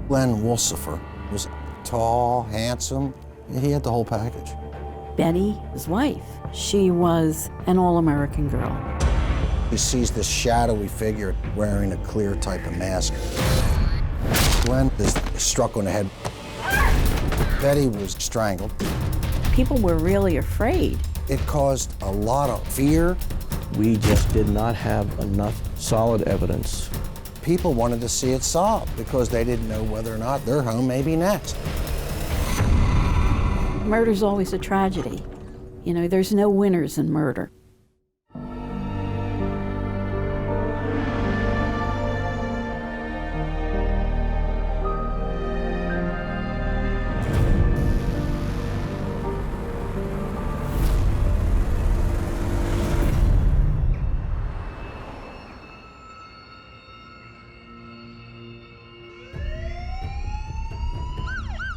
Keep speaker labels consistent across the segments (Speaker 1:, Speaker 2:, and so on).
Speaker 1: Glen Wolsieffer was tall, handsome. He had the whole package.
Speaker 2: Betty, his wife, she was an all-American girl.
Speaker 1: He sees this shadowy figure wearing a clear type of mask. Glen is struck on the head. Betty was strangled.
Speaker 2: People were really afraid.
Speaker 1: It caused a lot of fear.
Speaker 3: We just did not have enough solid evidence.
Speaker 1: People wanted to see it solved because they didn't know whether or not their home may be next.
Speaker 2: Murder's always a tragedy. You know, there's no winners in murder.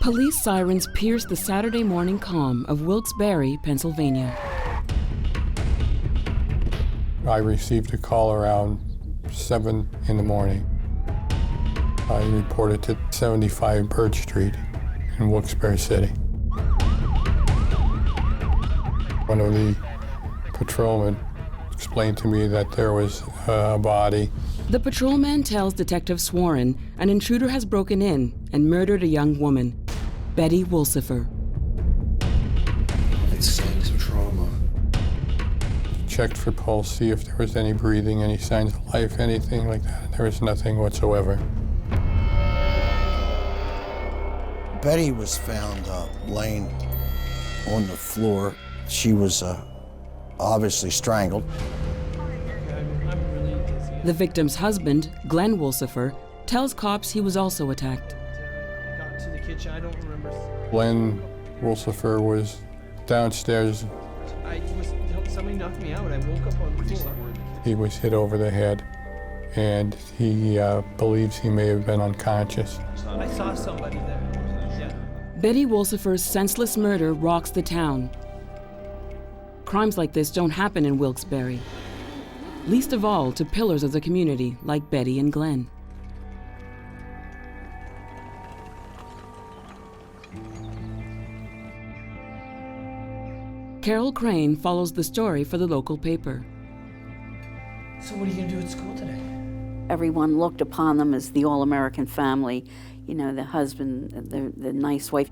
Speaker 4: Police sirens pierce the Saturday morning calm of Wilkes-Barre, Pennsylvania.
Speaker 5: I received a call around 7 in the morning. I reported to 75 Birch Street in Wilkes-Barre City. One of the patrolmen explained to me that there was a body.
Speaker 4: The patrolman tells Detective Swarren an intruder has broken in and murdered a young woman, Betty Wolsieffer.
Speaker 6: It's signs of trauma.
Speaker 5: Checked for pulse, see if there was any breathing, any signs of life, anything like that. There was nothing whatsoever.
Speaker 1: Betty was found laying on the floor. She was obviously strangled.
Speaker 4: The victim's husband, Glen Wolsieffer, tells cops he was also attacked.
Speaker 7: Got to the kitchen, I don't remember.
Speaker 5: Glen Wolsieffer was downstairs.
Speaker 7: Somebody knocked me out. I woke up on the floor.
Speaker 5: He was hit over the head, and he believes he may have been unconscious.
Speaker 7: I saw somebody there. Yeah.
Speaker 4: Betty Wolsieffer's senseless murder rocks the town. Crimes like this don't happen in Wilkes-Barre, least of all to pillars of the community like Betty and Glen. Carol Crane follows the story for the local paper.
Speaker 7: So what are you going to do at school today?
Speaker 2: Everyone looked upon them as the all-American family, you know, the husband, the nice wife,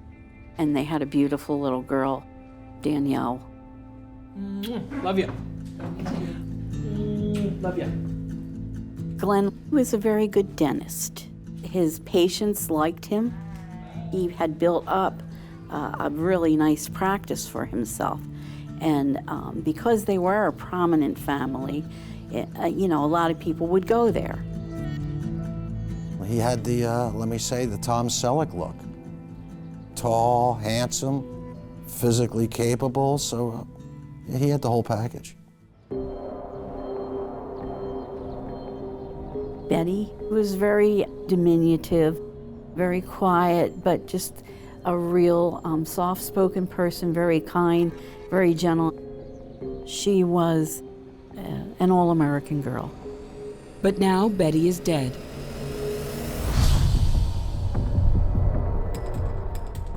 Speaker 2: and they had a beautiful little girl, Danielle.
Speaker 7: Love you. Love you.
Speaker 2: Glen was a very good dentist. His patients liked him. He had built up a really nice practice for himself. And because they were a prominent family, you know, a lot of people would go there.
Speaker 1: He had the, let me say, the Tom Selleck look. Tall, handsome, physically capable, so he had the whole package.
Speaker 2: Betty was very diminutive, very quiet, but just a real soft-spoken person, very kind, very gentle. She was an all-American girl.
Speaker 4: But now Betty is dead.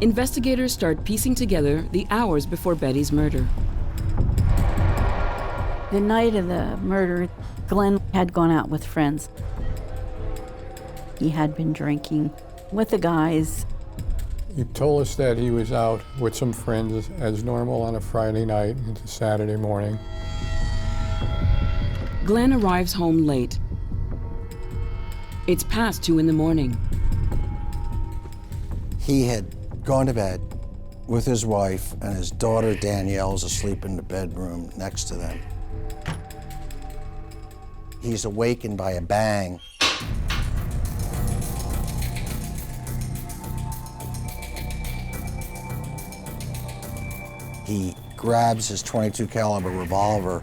Speaker 4: Investigators start piecing together the hours before Betty's murder.
Speaker 2: The night of the murder, Glen had gone out with friends. He had been drinking with the guys.
Speaker 5: He told us that he was out with some friends as normal on a Friday night into Saturday morning.
Speaker 4: Glen arrives home late. It's past 2 in the morning.
Speaker 1: He had gone to bed with his wife, and his daughter Danielle's asleep in the bedroom next to them. He's awakened by a bang. He grabs his .22 caliber revolver.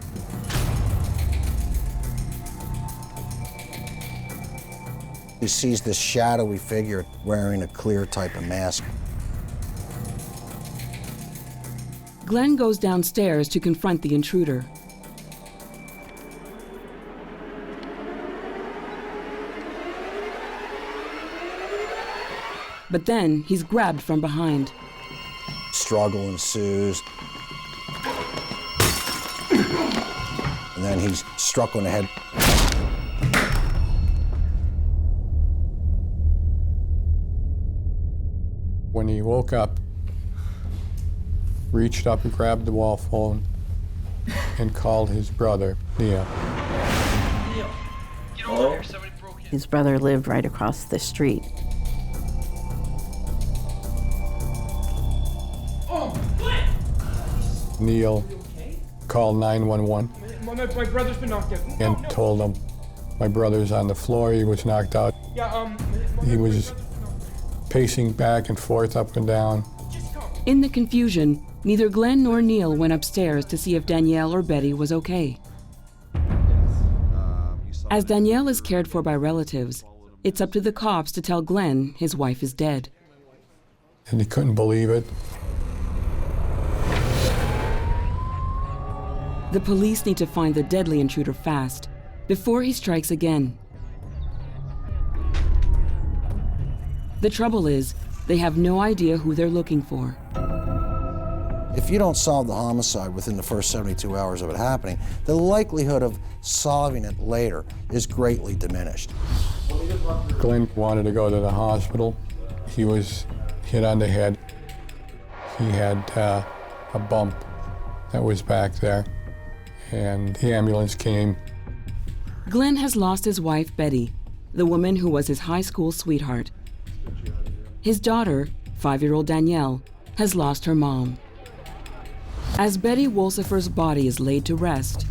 Speaker 1: He sees this shadowy figure wearing a clear type of mask.
Speaker 4: Glen goes downstairs to confront the intruder. But then he's grabbed from behind.
Speaker 1: Struggle ensues. And then he's struck on the head.
Speaker 5: When he woke up, reached up and grabbed the wall phone and called his brother, Neil.
Speaker 7: Neil, get over here. Somebody broke in.
Speaker 2: His brother lived right across the street.
Speaker 7: Oh, Glenn!
Speaker 5: Neil called 911
Speaker 7: My brother's been knocked out.
Speaker 5: and told them, my brother's on the floor, he was knocked out.
Speaker 7: Yeah,
Speaker 5: He was pacing back and forth, up and down.
Speaker 4: In the confusion, neither Glenn nor Neil went upstairs to see if Danielle or Betty was okay. As Danielle is cared for by relatives, it's up to the cops to tell Glenn his wife is dead.
Speaker 5: And he couldn't believe it.
Speaker 4: The police need to find the deadly intruder fast, before he strikes again. The trouble is, they have no idea who they're looking for.
Speaker 1: If you don't solve the homicide within the first 72 hours of it happening, the likelihood of solving it later is greatly diminished.
Speaker 5: Glenn wanted to go to the hospital. He was hit on the head. He had a bump that was back there, and the ambulance came.
Speaker 4: Glenn has lost his wife, Betty, the woman who was his high school sweetheart. His daughter, 5-year-old Danielle, has lost her mom. As Betty Wolsieffer's body is laid to rest,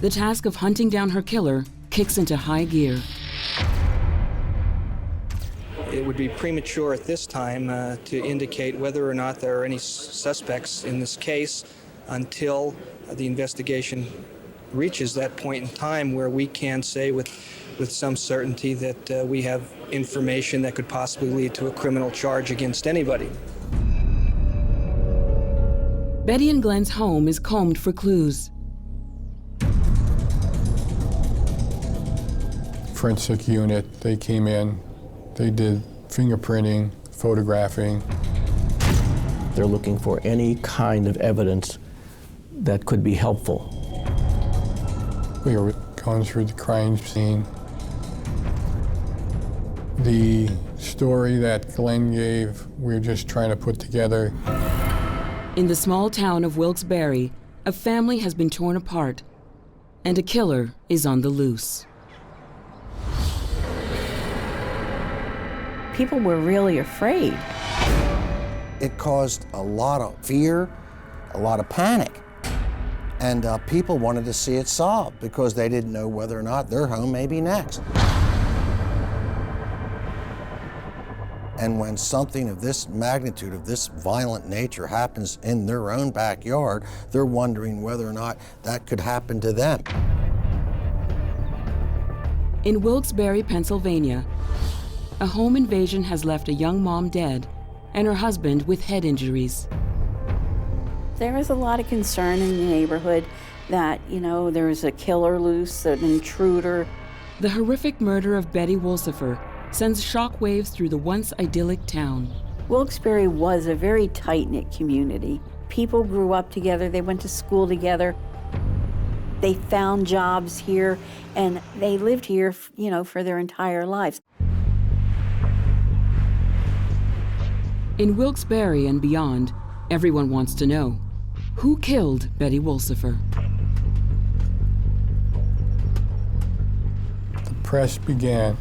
Speaker 4: the task of hunting down her killer kicks into high gear.
Speaker 6: It would be premature at this time to indicate whether or not there are any suspects in this case until the investigation reaches that point in time where we can say with some certainty that we have information that could possibly lead to a criminal charge against anybody.
Speaker 4: Betty and Glenn's home is combed for clues.
Speaker 5: Forensic unit, they came in, they did fingerprinting, photographing.
Speaker 3: They're looking for any kind of evidence that could be helpful.
Speaker 5: We were going through the crime scene. The story that Glenn gave, we were just trying to put together.
Speaker 4: In the small town of Wilkes-Barre, a family has been torn apart, and a killer is on the loose.
Speaker 2: People were really afraid.
Speaker 1: It caused a lot of fear, a lot of panic. And people wanted to see it solved because they didn't know whether or not their home may be next. And when something of this magnitude, of this violent nature happens in their own backyard, they're wondering whether or not that could happen to them.
Speaker 4: In Wilkes-Barre, Pennsylvania, a home invasion has left a young mom dead and her husband with head injuries.
Speaker 2: There was a lot of concern in the neighborhood that, there was a killer loose, an intruder.
Speaker 4: The horrific murder of Betty Wolsieffer sends shockwaves through the once idyllic town.
Speaker 2: Wilkes-Barre was a very tight-knit community. People grew up together, they went to school together. They found jobs here, and they lived here, for their entire lives.
Speaker 4: In Wilkes-Barre and beyond, everyone wants to know, who killed Betty Wolsieffer?
Speaker 5: The press began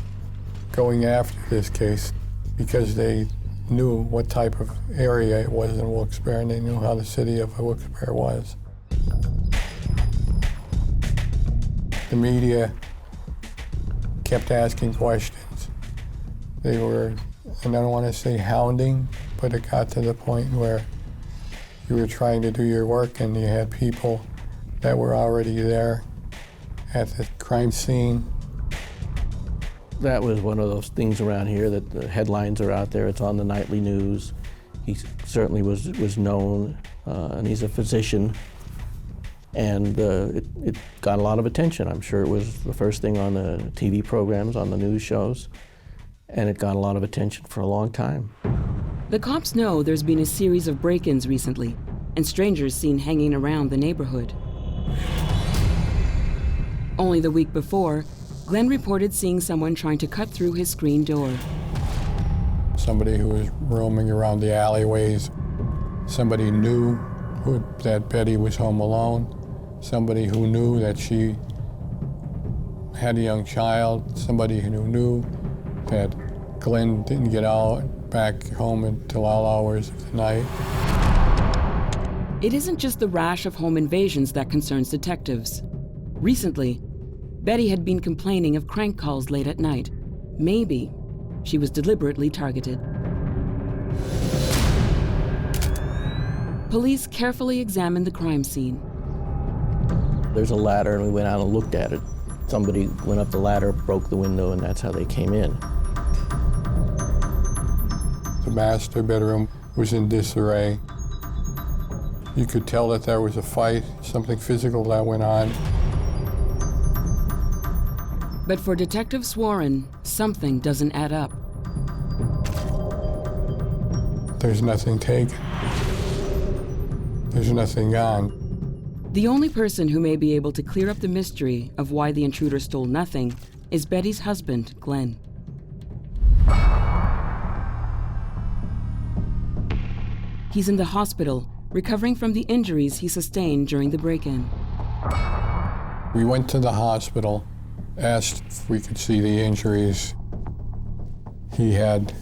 Speaker 5: going after this case because they knew what type of area it was in Wilkes-Barre, and they knew how the city of Wilkes-Barre was. The media kept asking questions. They were, and I don't want to say hounding, but it got to the point where you were trying to do your work and you had people that were already there at the crime scene.
Speaker 3: That was one of those things around here that the headlines are out there, it's on the nightly news. He certainly was known, and he's a physician, and it got a lot of attention. I'm sure it was the first thing on the TV programs, on the news shows, and it got a lot of attention for a long time.
Speaker 4: The cops know there's been a series of break-ins recently, and strangers seen hanging around the neighborhood. Only the week before, Glen reported seeing someone trying to cut through his screen door.
Speaker 5: Somebody who was roaming around the alleyways. Somebody knew that Betty was home alone. Somebody who knew that she had a young child. Somebody who knew that Glen didn't get back home until all hours of the night.
Speaker 4: It isn't just the rash of home invasions that concerns detectives. Recently, Betty had been complaining of crank calls late at night. Maybe she was deliberately targeted. Police carefully examined the crime scene.
Speaker 3: There's a ladder, and we went out and looked at it. Somebody went up the ladder, broke the window, and that's how they came in.
Speaker 5: The master bedroom was in disarray. You could tell that there was a fight, something physical that went on.
Speaker 4: But for Detective Swarin, something doesn't add up.
Speaker 5: There's nothing taken. There's nothing gone.
Speaker 4: The only person who may be able to clear up the mystery of why the intruder stole nothing is Betty's husband, Glen. He's in the hospital, recovering from the injuries he sustained during the break-in.
Speaker 5: We went to the hospital, asked if we could see the injuries. He had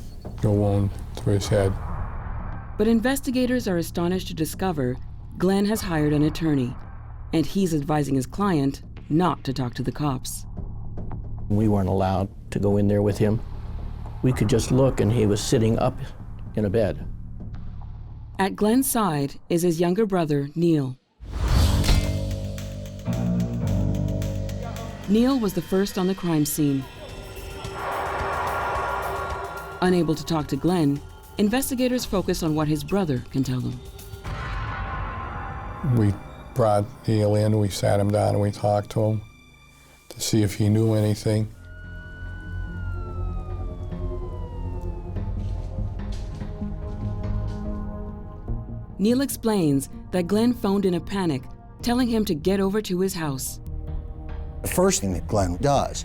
Speaker 5: a wound to his head.
Speaker 4: But investigators are astonished to discover Glen has hired an attorney, and he's advising his client not to talk to the cops.
Speaker 3: We weren't allowed to go in there with him. We could just look, and he was sitting up in a bed.
Speaker 4: At Glen's side is his younger brother, Neil. Neil was the first on the crime scene. Unable to talk to Glen, investigators focus on what his brother can tell them.
Speaker 5: We brought Neil in, we sat him down, and we talked to him to see if he knew anything.
Speaker 4: Neil explains that Glen phoned in a panic, telling him to get over to his house.
Speaker 1: The first thing that Glen does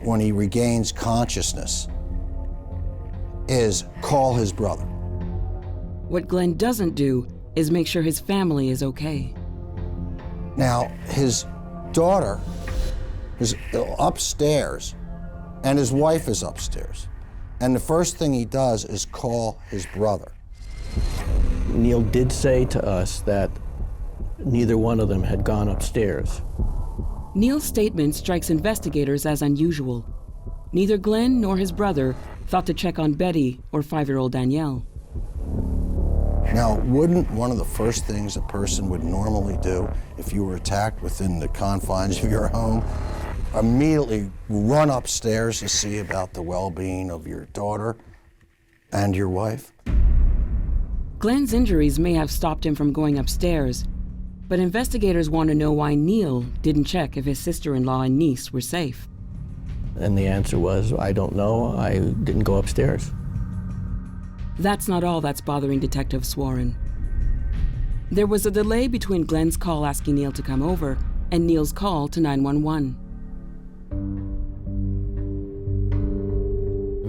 Speaker 1: when he regains consciousness is call his brother.
Speaker 4: What Glen doesn't do is make sure his family is okay.
Speaker 1: Now, his daughter is upstairs, and his wife is upstairs. And the first thing he does is call his brother.
Speaker 3: Neil did say to us that neither one of them had gone upstairs.
Speaker 4: Neil's statement strikes investigators as unusual. Neither Glen nor his brother thought to check on Betty or 5-year-old Danielle.
Speaker 1: Now, wouldn't one of the first things a person would normally do if you were attacked within the confines of your home, immediately run upstairs to see about the well-being of your daughter and your wife?
Speaker 4: Glen's injuries may have stopped him from going upstairs, but investigators want to know why Neil didn't check if his sister-in-law and niece were safe.
Speaker 3: And the answer was, I don't know, I didn't go upstairs.
Speaker 4: That's not all that's bothering Detective Swarin. There was a delay between Glen's call asking Neil to come over and Neil's call to 911.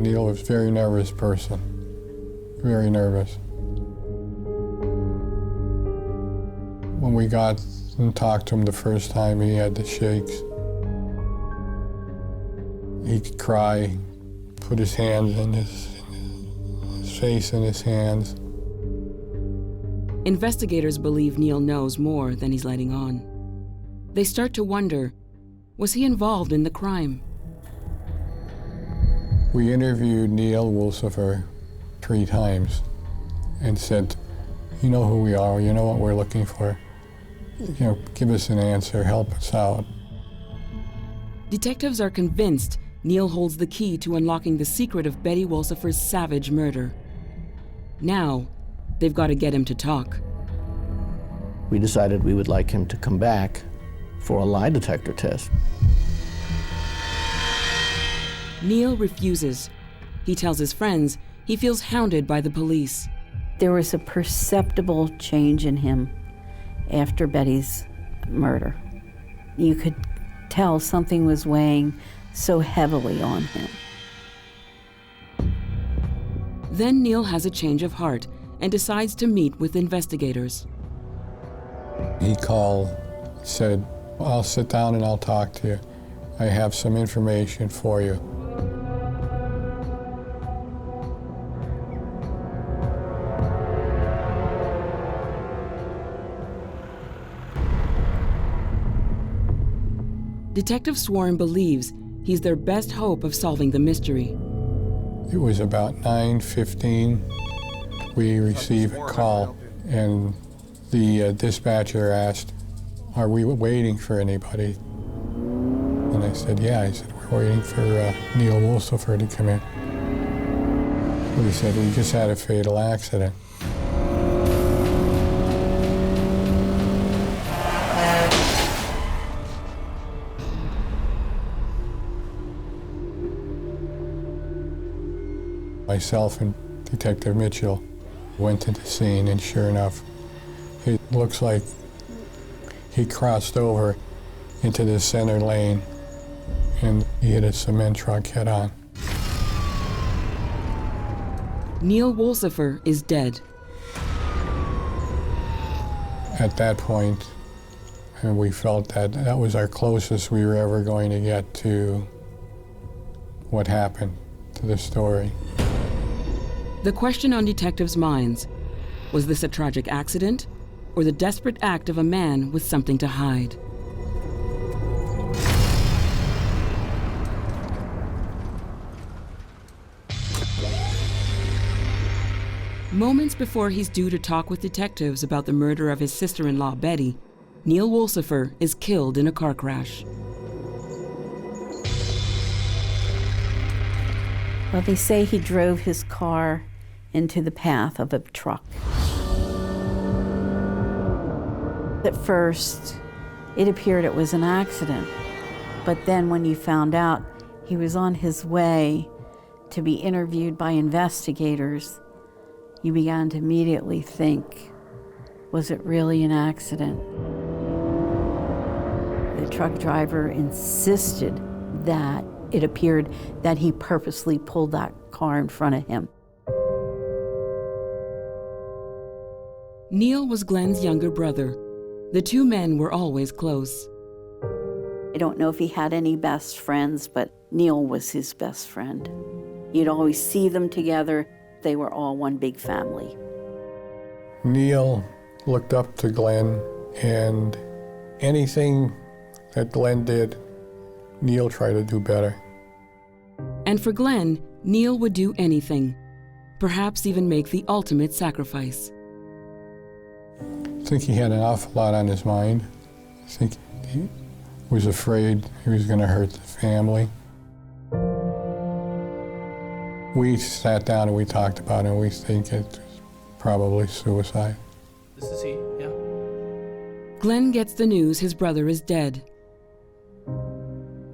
Speaker 5: Neil was a very nervous person, very nervous. When we got and talked to him the first time, he had the shakes. He'd cry, put his hands in his face in his hands.
Speaker 4: Investigators believe Neil knows more than he's letting on. They start to wonder, was he involved in the crime?
Speaker 5: We interviewed Glen Wolsieffer 3 times and said, you know who we are, you know what we're looking for. You know, give us an answer, help us out.
Speaker 4: Detectives are convinced Neil holds the key to unlocking the secret of Betty Wolsieffer's savage murder. Now, they've got to get him to talk.
Speaker 3: We decided we would like him to come back for a lie detector test.
Speaker 4: Neil refuses. He tells his friends he feels hounded by the police.
Speaker 2: There was a perceptible change in him after Betty's murder. You could tell something was weighing so heavily on him.
Speaker 4: Then Neil has a change of heart and decides to meet with investigators.
Speaker 5: He called, said, "I'll sit down and I'll talk to you. I have some information for you."
Speaker 4: Detective Swarm believes he's their best hope of solving the mystery.
Speaker 5: It was about 9:15. We received a call, and the dispatcher asked, "Are we waiting for anybody?" And I said, "Yeah." I said, "We're waiting for Neil Wolsieffer to come in." He said, "We just had a fatal accident." Myself and Detective Mitchell went to the scene, and sure enough, it looks like he crossed over into the center lane and he hit a cement truck head on.
Speaker 4: Neil Wolsieffer is dead.
Speaker 5: At that point, we felt that that was our closest we were ever going to get to what happened, to the story.
Speaker 4: The question on detectives' minds, was this a tragic accident or the desperate act of a man with something to hide? Moments before he's due to talk with detectives about the murder of his sister-in-law, Betty, Neil Wolsieffer is killed in a car crash.
Speaker 2: Well, they say he drove his car into the path of a truck. At first, it appeared it was an accident, but then when you found out he was on his way to be interviewed by investigators, you began to immediately think, was it really an accident? The truck driver insisted that it appeared that he purposely pulled that car in front of him.
Speaker 4: Neil was Glen's younger brother. The two men were always close.
Speaker 2: I don't know if he had any best friends, but Neil was his best friend. You'd always see them together. They were all one big family.
Speaker 5: Neil looked up to Glen, and anything that Glen did, Neil tried to do better.
Speaker 4: And for Glen, Neil would do anything, perhaps even make the ultimate sacrifice.
Speaker 5: I think he had an awful lot on his mind. I think he was afraid he was going to hurt the family. We sat down and we talked about it, and we think it's probably suicide.
Speaker 7: This is he, yeah.
Speaker 4: Glen gets the news his brother is dead.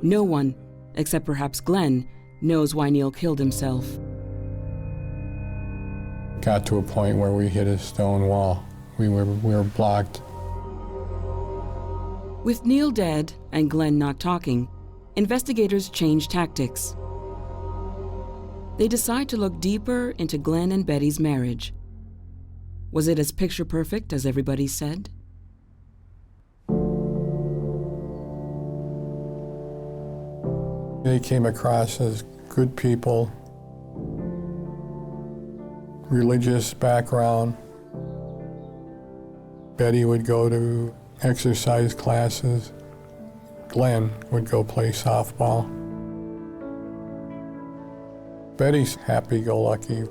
Speaker 4: No one, except perhaps Glen, knows why Neil killed himself.
Speaker 5: Got to a point where we hit a stone wall. We were blocked.
Speaker 4: With Neil dead and Glen not talking, investigators change tactics. They decide to look deeper into Glen and Betty's marriage. Was it as picture perfect as everybody said?
Speaker 5: They came across as good people, religious background. Betty would go to exercise classes. Glen would go play softball. Betty's happy-go-lucky.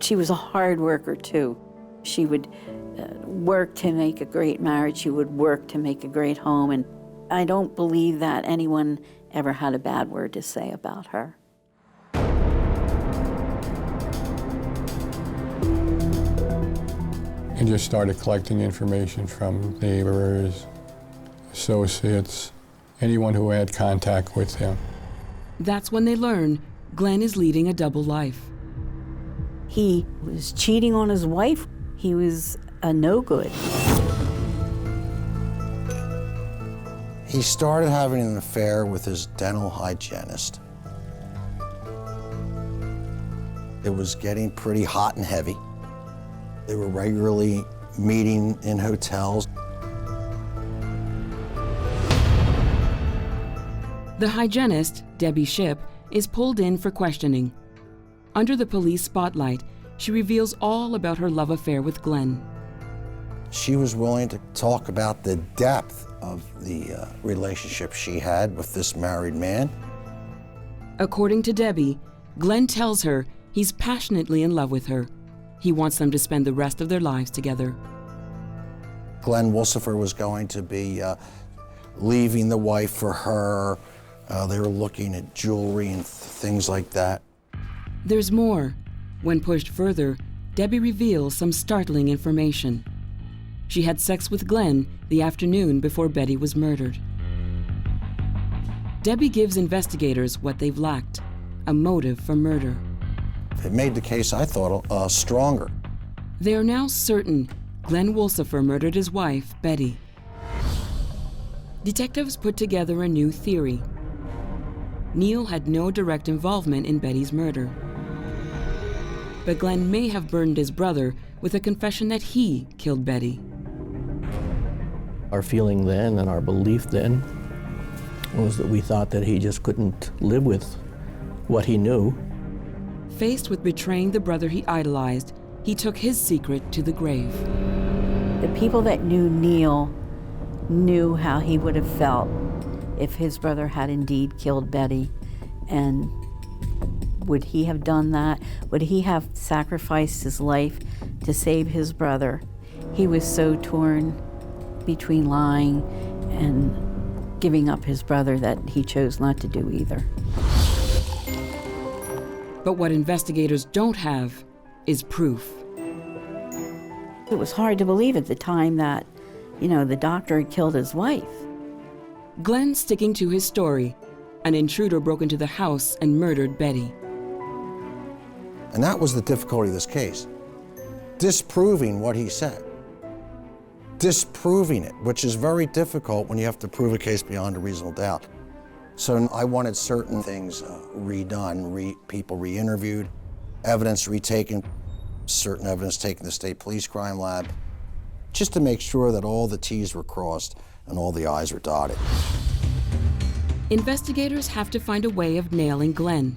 Speaker 2: She was a hard worker, too. She would work to make a great marriage. She would work to make a great home. And I don't believe that anyone ever had a bad word to say about her.
Speaker 5: And just started collecting information from neighbors, associates, anyone who had contact with him.
Speaker 4: That's when they learn Glen is leading a double life.
Speaker 2: He was cheating on his wife. He was a no-good.
Speaker 1: He started having an affair with his dental hygienist. It was getting pretty hot and heavy. They were regularly meeting in hotels.
Speaker 4: The hygienist, Debbie Shipp, is pulled in for questioning. Under the police spotlight, she reveals all about her love affair with Glen.
Speaker 1: She was willing to talk about the depth of the relationship she had with this married man.
Speaker 4: According to Debbie, Glen tells her he's passionately in love with her. He wants them to spend the rest of their lives together.
Speaker 1: Glen Wolsieffer was going to be leaving the wife for her. They were looking at jewelry and things like that.
Speaker 4: There's more. When pushed further, Debbie reveals some startling information. She had sex with Glen the afternoon before Betty was murdered. Debbie gives investigators what they've lacked, a motive for murder.
Speaker 1: It made the case, I thought, stronger.
Speaker 4: They are now certain Glen Wolsieffer murdered his wife, Betty. Detectives put together a new theory. Neil had no direct involvement in Betty's murder. But Glen may have burdened his brother with a confession that he killed Betty.
Speaker 3: Our feeling then and our belief then was that we thought that he just couldn't live with what he knew.
Speaker 4: Faced with betraying the brother he idolized, he took his secret to the grave.
Speaker 2: The people that knew Neil knew how he would have felt if his brother had indeed killed Betty. And would he have done that? Would he have sacrificed his life to save his brother? He was so torn between lying and giving up his brother that he chose not to do either.
Speaker 4: But what investigators don't have is proof.
Speaker 2: It was hard to believe at the time that, the doctor had killed his wife.
Speaker 4: Glen sticking to his story. An intruder broke into the house and murdered Betty.
Speaker 1: And that was the difficulty of this case. Disproving what he said. Disproving it, which is very difficult when you have to prove a case beyond a reasonable doubt. So I wanted certain things redone, people re-interviewed, evidence retaken, certain evidence taken to the state police crime lab, just to make sure that all the T's were crossed and all the I's were dotted.
Speaker 4: Investigators have to find a way of nailing Glen.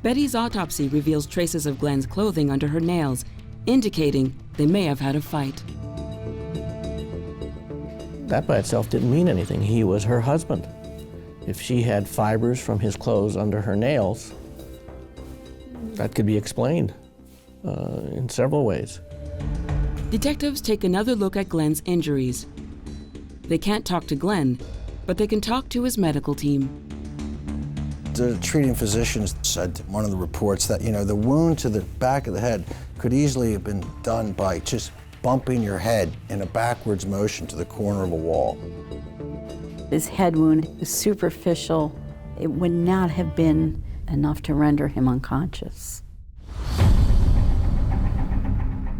Speaker 4: Betty's autopsy reveals traces of Glen's clothing under her nails, indicating they may have had a fight.
Speaker 3: That by itself didn't mean anything. He was her husband. If she had fibers from his clothes under her nails, that could be explained in several ways.
Speaker 4: Detectives take another look at Glen's injuries. They can't talk to Glen, but they can talk to his medical team.
Speaker 1: The treating physicians said in one of the reports that, the wound to the back of the head could easily have been done by just bumping your head in a backwards motion to the corner of a wall.
Speaker 2: His head wound was superficial. It would not have been enough to render him unconscious.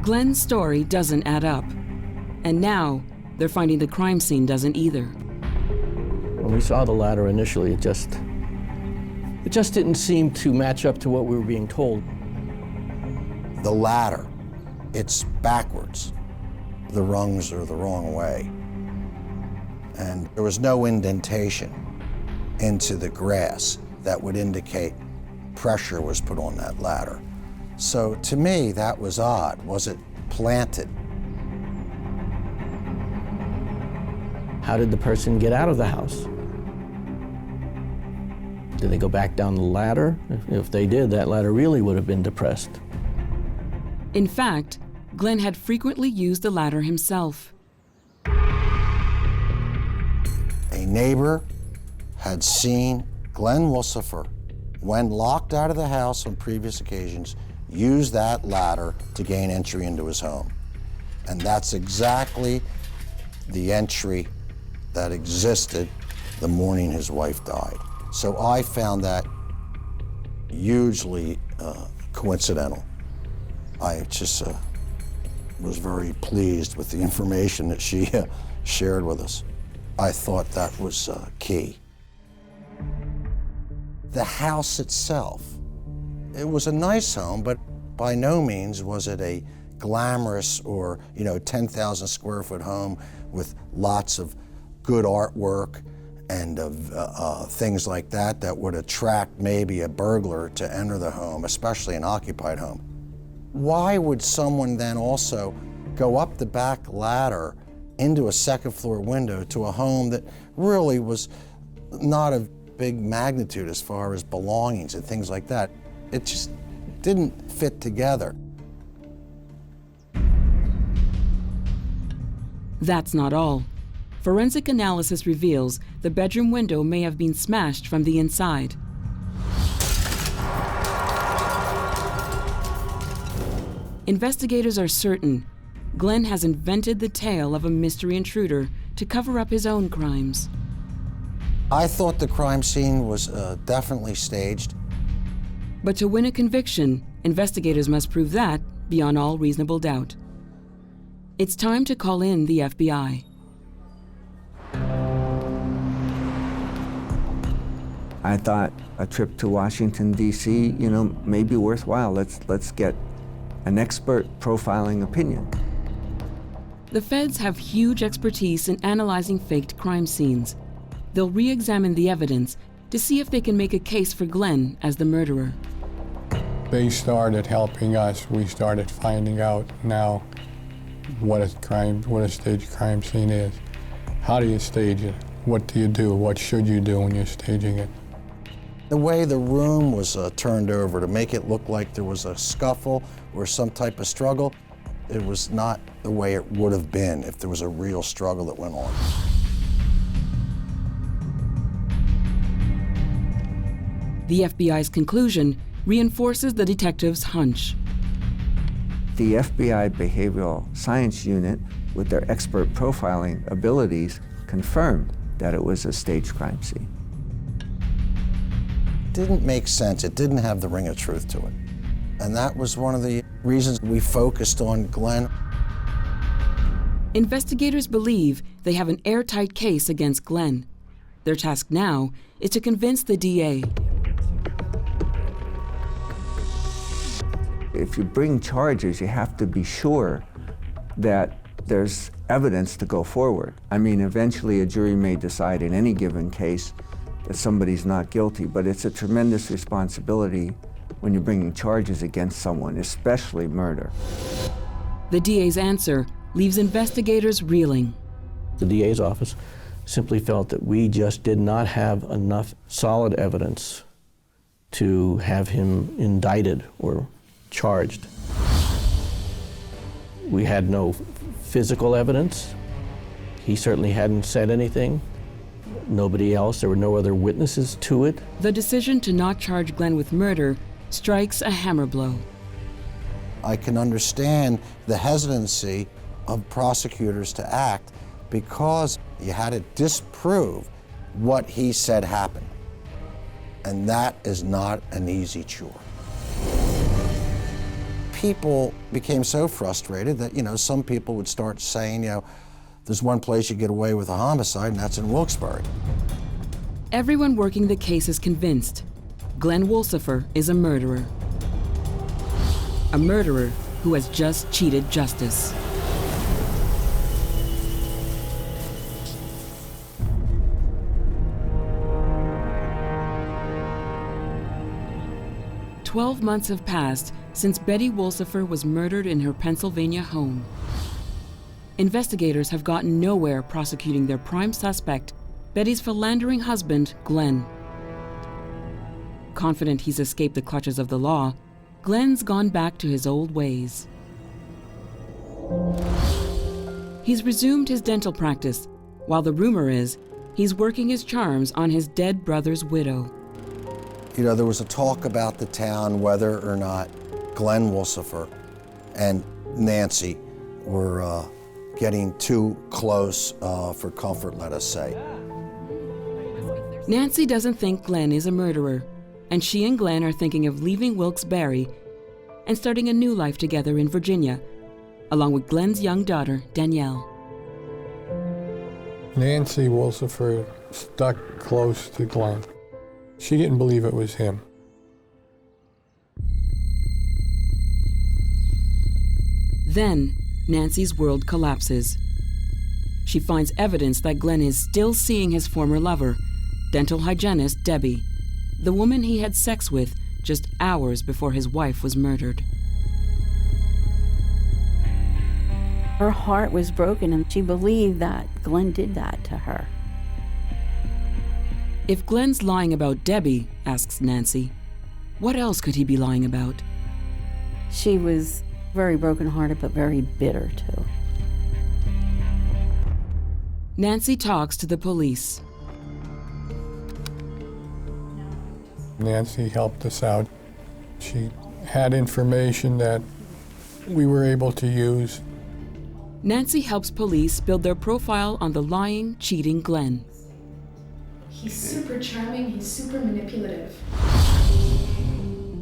Speaker 4: Glen's story doesn't add up. And now, they're finding the crime scene doesn't either.
Speaker 3: When we saw the ladder initially, it just didn't seem to match up to what we were being told.
Speaker 1: The ladder, it's backwards. The rungs are the wrong way. And there was no indentation into the grass that would indicate pressure was put on that ladder. So to me, that was odd. Was it planted?
Speaker 3: How did the person get out of the house? Did they go back down the ladder? If they did, that ladder really would have been depressed.
Speaker 4: In fact, Glen had frequently used the ladder himself.
Speaker 1: A neighbor had seen Glen Wolsieffer, when locked out of the house on previous occasions, use that ladder to gain entry into his home. And that's exactly the entry that existed the morning his wife died. So I found that hugely coincidental. I just was very pleased with the information that she shared with us. I thought that was key. The house itself, it was a nice home, but by no means was it a glamorous or 10,000 square foot home with lots of good artwork and things like that that would attract maybe a burglar to enter the home, especially an occupied home. Why would someone then also go up the back ladder into a second floor window to a home that really was not of big magnitude as far as belongings and things like that? It just didn't fit together.
Speaker 4: That's not all. Forensic analysis reveals the bedroom window may have been smashed from the inside. Investigators are certain Glen has invented the tale of a mystery intruder to cover up his own crimes.
Speaker 1: I thought the crime scene was definitely staged.
Speaker 4: But to win a conviction, investigators must prove that beyond all reasonable doubt. It's time to call in the FBI.
Speaker 8: I thought a trip to Washington, D.C., may be worthwhile. Let's get an expert profiling opinion.
Speaker 4: The feds have huge expertise in analyzing faked crime scenes. They'll re-examine the evidence to see if they can make a case for Glen as the murderer.
Speaker 5: They started helping us. We started finding out now what a staged crime scene is. How do you stage it? What do you do? What should you do when you're staging it?
Speaker 1: The way the room was turned over to make it look like there was a scuffle or some type of struggle, it was not the way it would have been if there was a real struggle that went on.
Speaker 4: The FBI's conclusion reinforces the detectives' hunch.
Speaker 8: The FBI Behavioral Science Unit, with their expert profiling abilities, confirmed that it was a staged crime scene.
Speaker 1: It didn't make sense. It didn't have the ring of truth to it. And that was one of the reasons we focused on Glen.
Speaker 4: Investigators believe they have an airtight case against Glen. Their task now is to convince the DA.
Speaker 8: If you bring charges, you have to be sure that there's evidence to go forward. I mean, eventually a jury may decide in any given case that somebody's not guilty, but it's a tremendous responsibility when you're bringing charges against someone, especially murder.
Speaker 4: The DA's answer leaves investigators reeling.
Speaker 3: The DA's office simply felt that we just did not have enough solid evidence to have him indicted or charged. We had no physical evidence. He certainly hadn't said anything. Nobody else, there were no other witnesses to it.
Speaker 4: The decision to not charge Glen with murder strikes a hammer blow.
Speaker 1: I can understand the hesitancy of prosecutors to act because you had to disprove what he said happened. And that is not an easy chore. People became so frustrated that, some people would start saying, there's one place you get away with a homicide, and that's in Wilkes-Barre.
Speaker 4: Everyone working the case is convinced Glen Wolsieffer is a murderer. A murderer who has just cheated justice. "12 months have passed since Betty Wolsieffer was murdered in her Pennsylvania home. Investigators have gotten nowhere prosecuting their prime suspect, Betty's philandering husband, Glen. Confident he's escaped the clutches of the law, Glen's gone back to his old ways. He's resumed his dental practice, while the rumor is he's working his charms on his dead brother's widow.
Speaker 1: There was a talk about the town whether or not Glen Wolsieffer and Nancy were getting too close for comfort, let us say.
Speaker 4: Nancy doesn't think Glen is a murderer, and she and Glen are thinking of leaving Wilkes-Barre and starting a new life together in Virginia, along with Glen's young daughter, Danielle.
Speaker 5: Nancy Wolsieffer stuck close to Glen. She didn't believe it was him.
Speaker 4: Then, Nancy's world collapses. She finds evidence that Glen is still seeing his former lover, dental hygienist Debbie, the woman he had sex with just hours before his wife was murdered.
Speaker 2: Her heart was broken, and she believed that Glen did that to her.
Speaker 4: If Glen's lying about Debbie, asks Nancy, what else could he be lying about?
Speaker 2: She was very brokenhearted, but very bitter, too.
Speaker 4: Nancy talks to the police.
Speaker 5: Nancy helped us out. She had information that we were able to use.
Speaker 4: Nancy helps police build their profile on the lying, cheating Glen.
Speaker 9: He's super charming, he's super manipulative.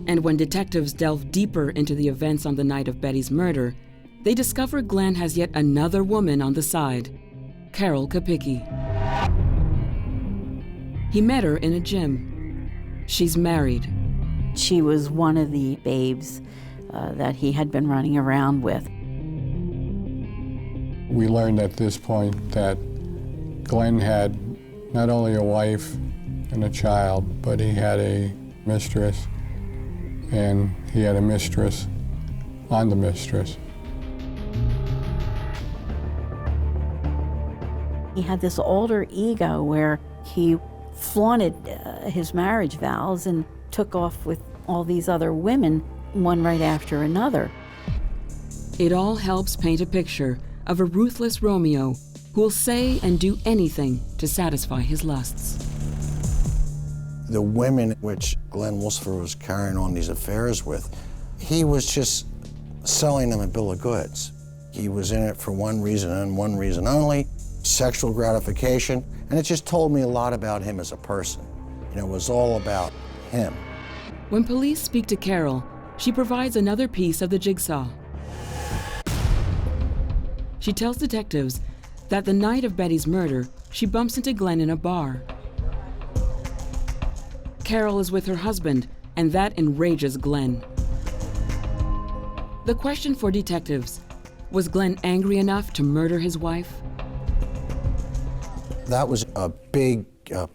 Speaker 4: And when detectives delve deeper into the events on the night of Betty's murder, they discover Glen has yet another woman on the side, Carol Kapicki. He met her in a gym. She's married.
Speaker 2: She was one of the babes that he had been running around with.
Speaker 5: We learned at this point that Glen had not only a wife and a child, but he had a mistress, and he had a mistress on the mistress.
Speaker 2: He had this alter ego where he flaunted his marriage vows and took off with all these other women, one right after another.
Speaker 4: It all helps paint a picture of a ruthless Romeo who will say and do anything to satisfy his lusts.
Speaker 1: The women which Glen Wolsieffer was carrying on these affairs with, he was just selling them a bill of goods. He was in it for one reason and one reason only, sexual gratification, and it just told me a lot about him as a person. You know, it was all about him.
Speaker 4: When police speak to Carol, she provides another piece of the jigsaw. She tells detectives that the night of Betty's murder, she bumps into Glen in a bar. Carol is with her husband, and that enrages Glen. The question for detectives, was Glen angry enough to murder his wife?
Speaker 1: That was a big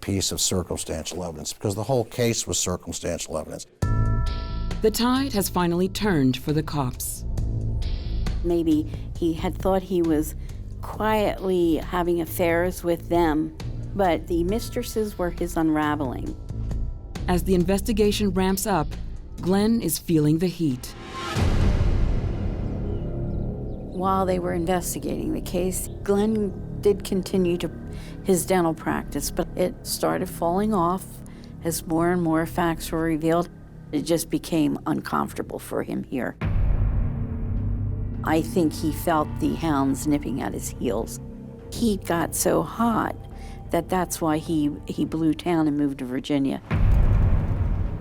Speaker 1: piece of circumstantial evidence, because the whole case was circumstantial evidence.
Speaker 4: The tide has finally turned for the cops.
Speaker 2: Maybe he had thought he was quietly having affairs with them, but the mistresses were his unraveling.
Speaker 4: As the investigation ramps up, Glen is feeling the heat.
Speaker 2: While they were investigating the case, Glen did continue his dental practice, but it started falling off as more and more facts were revealed. It just became uncomfortable for him here. I think he felt the hounds nipping at his heels. He got so hot that that's why he blew town and moved to Virginia.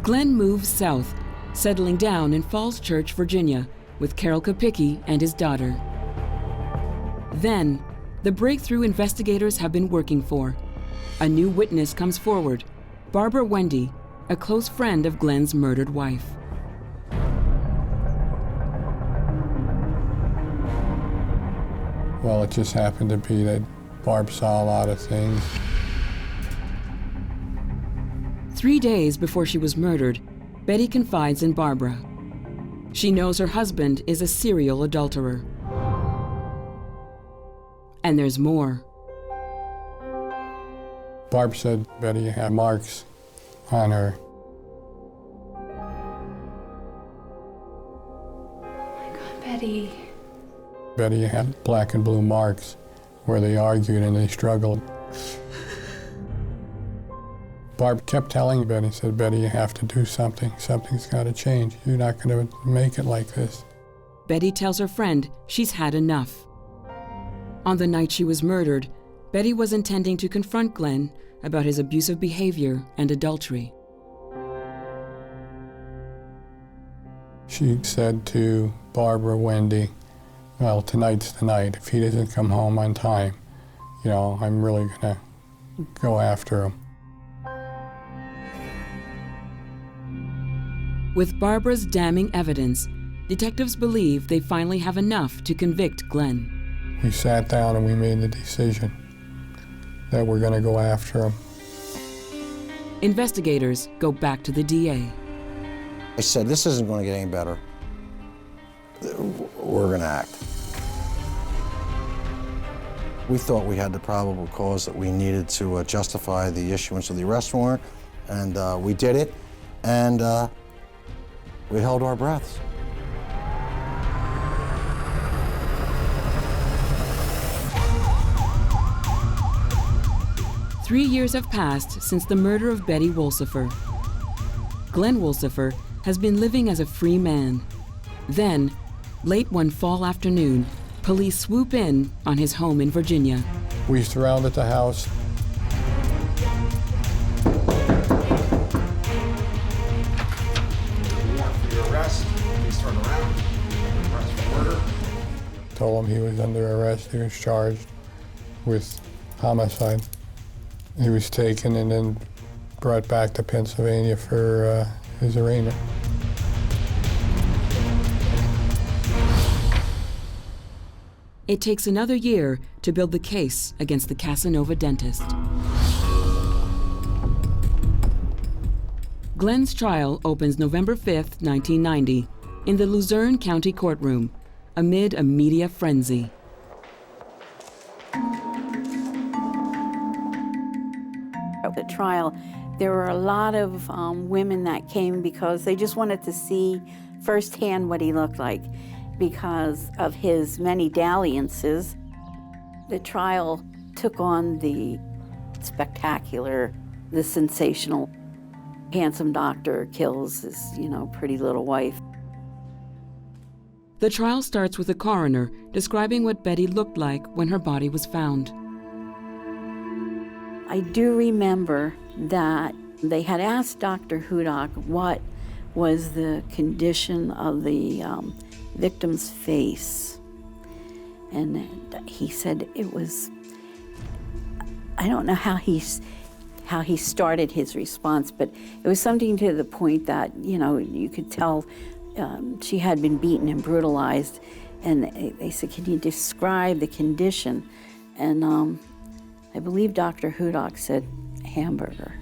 Speaker 4: Glen moves south, settling down in Falls Church, Virginia, with Carol Kapicki and his daughter. Then, the breakthrough investigators have been working for. A new witness comes forward, Barbara Wendy, a close friend of Glen's murdered wife.
Speaker 5: Well, it just happened to be that Barb saw a lot of things.
Speaker 4: 3 days before she was murdered, Betty confides in Barbara. She knows her husband is a serial adulterer. And there's more.
Speaker 5: Barb said Betty had marks on her.
Speaker 9: Oh my God, Betty.
Speaker 5: Betty had black and blue marks where they argued and they struggled. Barb kept telling Betty, said, Betty, you have to do something. Something's got to change. You're not going to make it like this.
Speaker 4: Betty tells her friend she's had enough. On the night she was murdered, Betty was intending to confront Glen about his abusive behavior and adultery.
Speaker 5: She said to Barbara, Wendy, well, tonight's the night. If he doesn't come home on time, I'm really gonna go after him.
Speaker 4: With Barbara's damning evidence, detectives believe they finally have enough to convict Glen.
Speaker 5: We sat down and we made the decision that we're gonna go after him.
Speaker 4: Investigators go back to the DA.
Speaker 1: I said, this isn't going to get any better. We're going to act. We thought we had the probable cause that we needed to justify the issuance of the arrest warrant, and we did it, and we held our breaths.
Speaker 4: Three years have passed since the murder of Betty Wolsieffer. Glen Wolsieffer has been living as a free man. Then, late one fall afternoon, police swoop in on his home in Virginia.
Speaker 5: We surrounded the house.
Speaker 10: Warrant for your arrest. Please turn around. Arrest for murder.
Speaker 5: Told him he was under arrest. He was charged with homicide. He was taken and then brought back to Pennsylvania for his arraignment.
Speaker 4: It takes another year to build the case against the Casanova dentist. Glen's trial opens November 5th, 1990, in the Luzerne County courtroom, amid a media frenzy.
Speaker 2: At the trial, there were a lot of women that came because they just wanted to see firsthand what he looked like. Because of his many dalliances, the trial took on the spectacular, the sensational, handsome doctor kills his, pretty little wife.
Speaker 4: The trial starts with a coroner describing what Betty looked like when her body was found.
Speaker 2: I do remember that they had asked Dr. Hudak what was the condition of the victim's face. And he said it was, I don't know how he started his response, but it was something to the point that, you could tell she had been beaten and brutalized. And they said, can you describe the condition? And I believe Dr. Hudak said hamburger.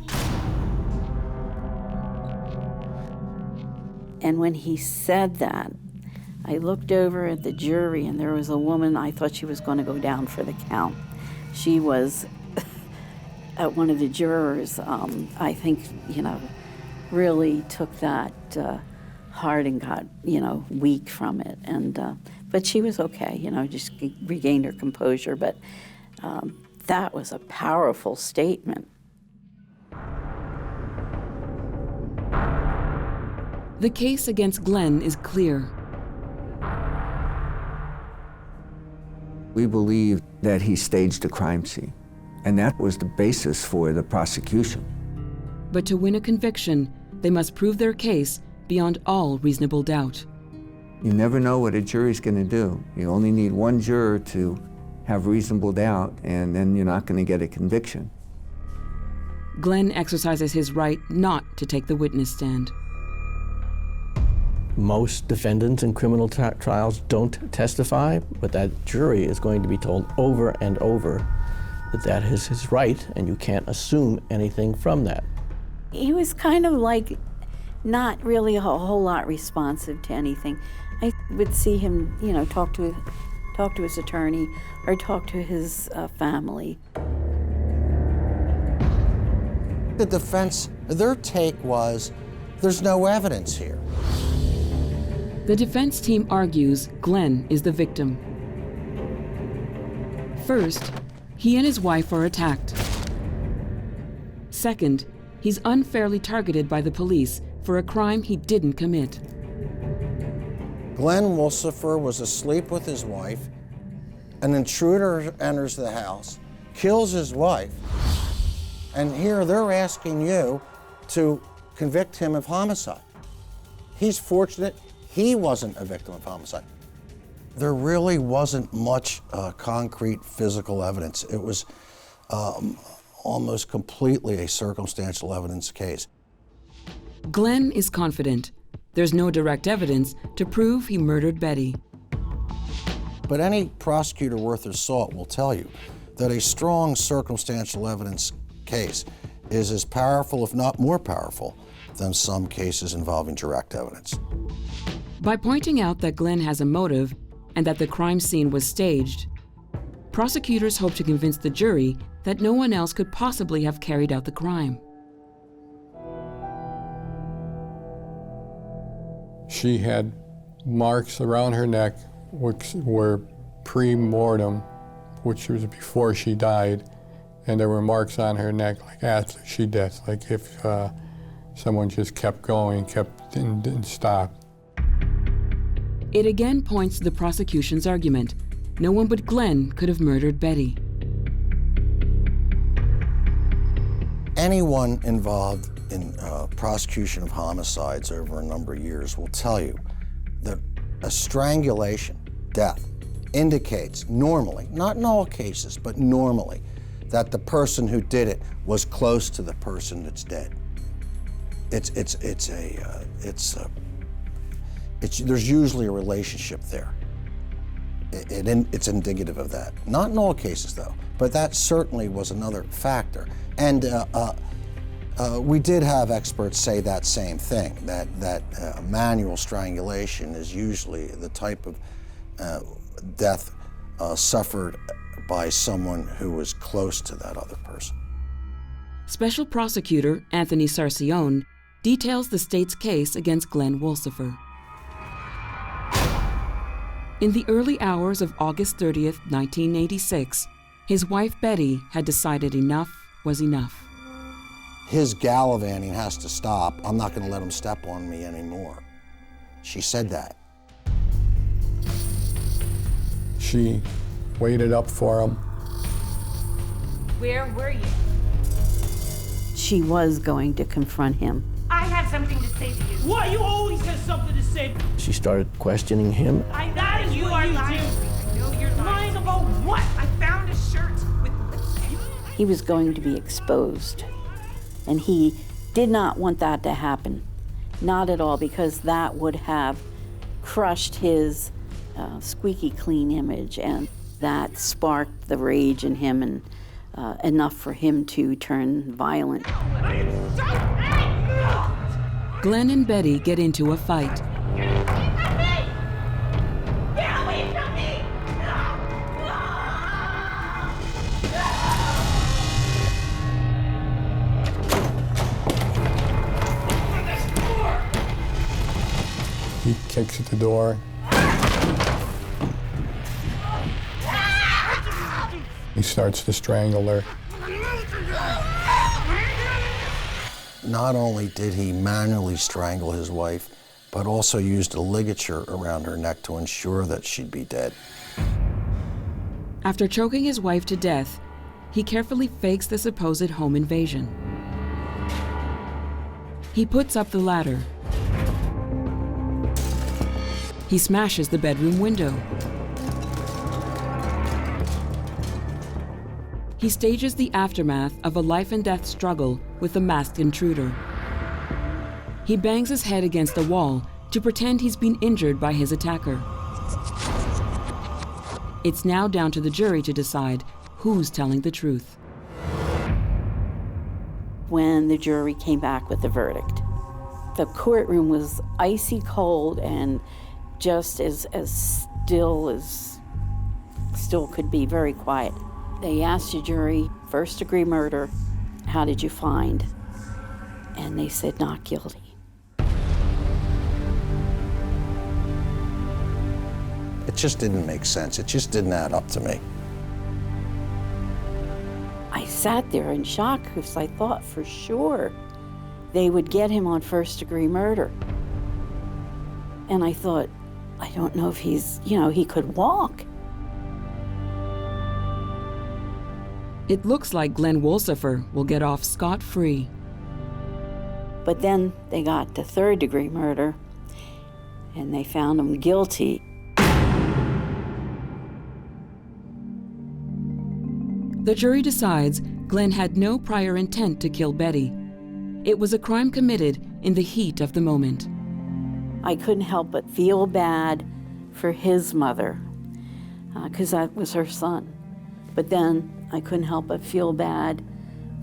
Speaker 2: And when he said that, I looked over at the jury, and there was a woman, I thought she was going to go down for the count. She was one of the jurors, I think, really took that hard and got, weak from it. And but she was okay, just regained her composure. But that was a powerful statement.
Speaker 4: The case against Glen is clear.
Speaker 8: We believe that he staged a crime scene, and that was the basis for the prosecution.
Speaker 4: But to win a conviction, they must prove their case beyond all reasonable doubt.
Speaker 8: You never know what a jury's going to do. You only need one juror to have reasonable doubt, and then you're not going to get a conviction.
Speaker 4: Glen exercises his right not to take the witness stand.
Speaker 3: Most defendants in criminal trials don't testify, but that jury is going to be told over and over that that is his right, and you can't assume anything from that.
Speaker 2: He was kind of like not really a whole lot responsive to anything. I would see him, talk to his attorney or talk to his family.
Speaker 1: The defense, their take was, there's no evidence here.
Speaker 4: The defense team argues Glen is the victim. First, he and his wife are attacked. Second, he's unfairly targeted by the police for a crime he didn't commit.
Speaker 1: Glen Wolsieffer was asleep with his wife. An intruder enters the house, kills his wife, and here they're asking you to convict him of homicide. He's fortunate he wasn't a victim of homicide. There really wasn't much concrete physical evidence. It was almost completely a circumstantial evidence case.
Speaker 4: Glen is confident there's no direct evidence to prove he murdered Betty.
Speaker 1: But any prosecutor worth their salt will tell you that a strong circumstantial evidence case is as powerful, if not more powerful, than some cases involving direct evidence.
Speaker 4: By pointing out that Glen has a motive and that the crime scene was staged, prosecutors hope to convince the jury that no one else could possibly have carried out the crime.
Speaker 5: She had marks around her neck, which were pre-mortem, which was before she died, and there were marks on her neck like after she died, like if someone just kept going, didn't stop.
Speaker 4: It again points to the prosecution's argument. No one but Glen could have murdered Betty.
Speaker 1: Anyone involved in prosecution of homicides over a number of years will tell you that a strangulation, death, indicates normally, not in all cases, but normally, that the person who did it was close to the person that's dead. There's usually a relationship there. It's indicative of that. Not in all cases, though, but that certainly was another factor. And we did have experts say that same thing, that manual strangulation is usually the type of death suffered by someone who was close to that other person.
Speaker 4: Special Prosecutor Anthony Sarcione details the state's case against Glen Wolsieffer. In the early hours of August 30th, 1986, his wife Betty had decided enough was enough.
Speaker 1: His gallivanting has to stop. I'm not going to let him step on me anymore. She said that.
Speaker 5: She waited up for him.
Speaker 9: Where were you?
Speaker 2: She was going to confront him.
Speaker 9: I have something to say to you.
Speaker 7: Why? You always have something to say.
Speaker 3: She started questioning him.
Speaker 9: I know you are lying. I know you're lying.
Speaker 7: Lying about what?
Speaker 9: I found a shirt with lipstick.
Speaker 2: He was going to be exposed. And he did not want that to happen. Not at all, because that would have crushed his squeaky clean image, and that sparked the rage in him, and enough for him to turn violent.
Speaker 4: Glen and Betty get into a fight.
Speaker 5: He kicks at the door. He starts to strangle her.
Speaker 1: Not only did he manually strangle his wife, but also used a ligature around her neck to ensure that she'd be dead.
Speaker 4: After choking his wife to death, he carefully fakes the supposed home invasion. He puts up the ladder. He smashes the bedroom window. He stages the aftermath of a life-and-death struggle with the masked intruder. He bangs his head against the wall to pretend he's been injured by his attacker. It's now down to the jury to decide who's telling the truth.
Speaker 2: When the jury came back with the verdict, the courtroom was icy cold and just as still as still could be, very quiet. They asked the jury, first-degree murder, how did you find? And they said, not guilty.
Speaker 1: It just didn't make sense. It just didn't add up to me.
Speaker 2: I sat there in shock because I thought for sure they would get him on first-degree murder. And I thought, I don't know if he's, he could walk.
Speaker 4: It looks like Glen Wolsieffer will get off scot-free.
Speaker 2: But then they got to third-degree murder, and they found him guilty.
Speaker 4: The jury decides Glen had no prior intent to kill Betty. It was a crime committed in the heat of the moment.
Speaker 2: I couldn't help but feel bad for his mother, because that was her son. But then I couldn't help but feel bad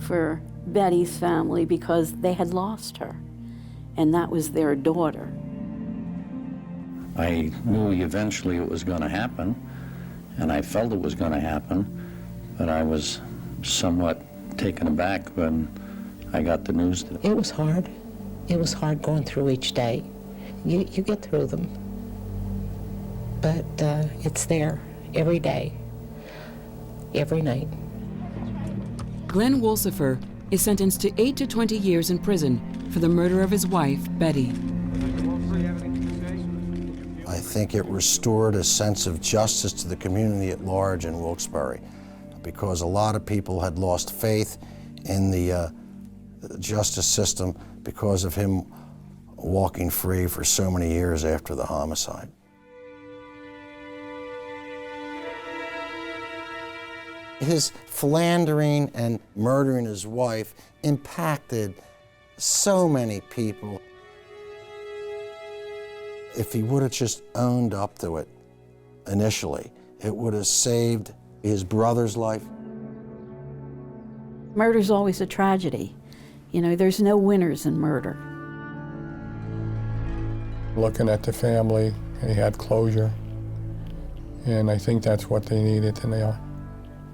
Speaker 2: for Betty's family because they had lost her, and that was their daughter.
Speaker 11: I knew eventually it was going to happen, and I felt it was going to happen, but I was somewhat taken aback when I got the news.
Speaker 12: It was hard. It was hard going through each day. You get through them, but it's there every day, every night.
Speaker 4: Glen Wolsieffer is sentenced to 8 to 20 years in prison for the murder of his wife, Betty.
Speaker 1: I think it restored a sense of justice to the community at large in Wilkes-Barre, because a lot of people had lost faith in the justice system because of him walking free for so many years after the homicide. His philandering and murdering his wife impacted so many people. If he would have just owned up to it initially, it would have saved his brother's life.
Speaker 2: Murder's always a tragedy. You know, there's no winners in murder.
Speaker 5: Looking at the family, they had closure, and I think that's what they needed to know.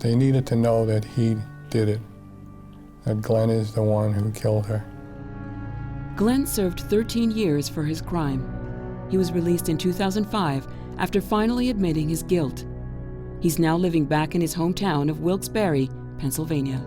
Speaker 5: They needed to know that he did it, that Glen is the one who killed her.
Speaker 4: Glen served 13 years for his crime. He was released in 2005 after finally admitting his guilt. He's now living back in his hometown of Wilkes-Barre, Pennsylvania.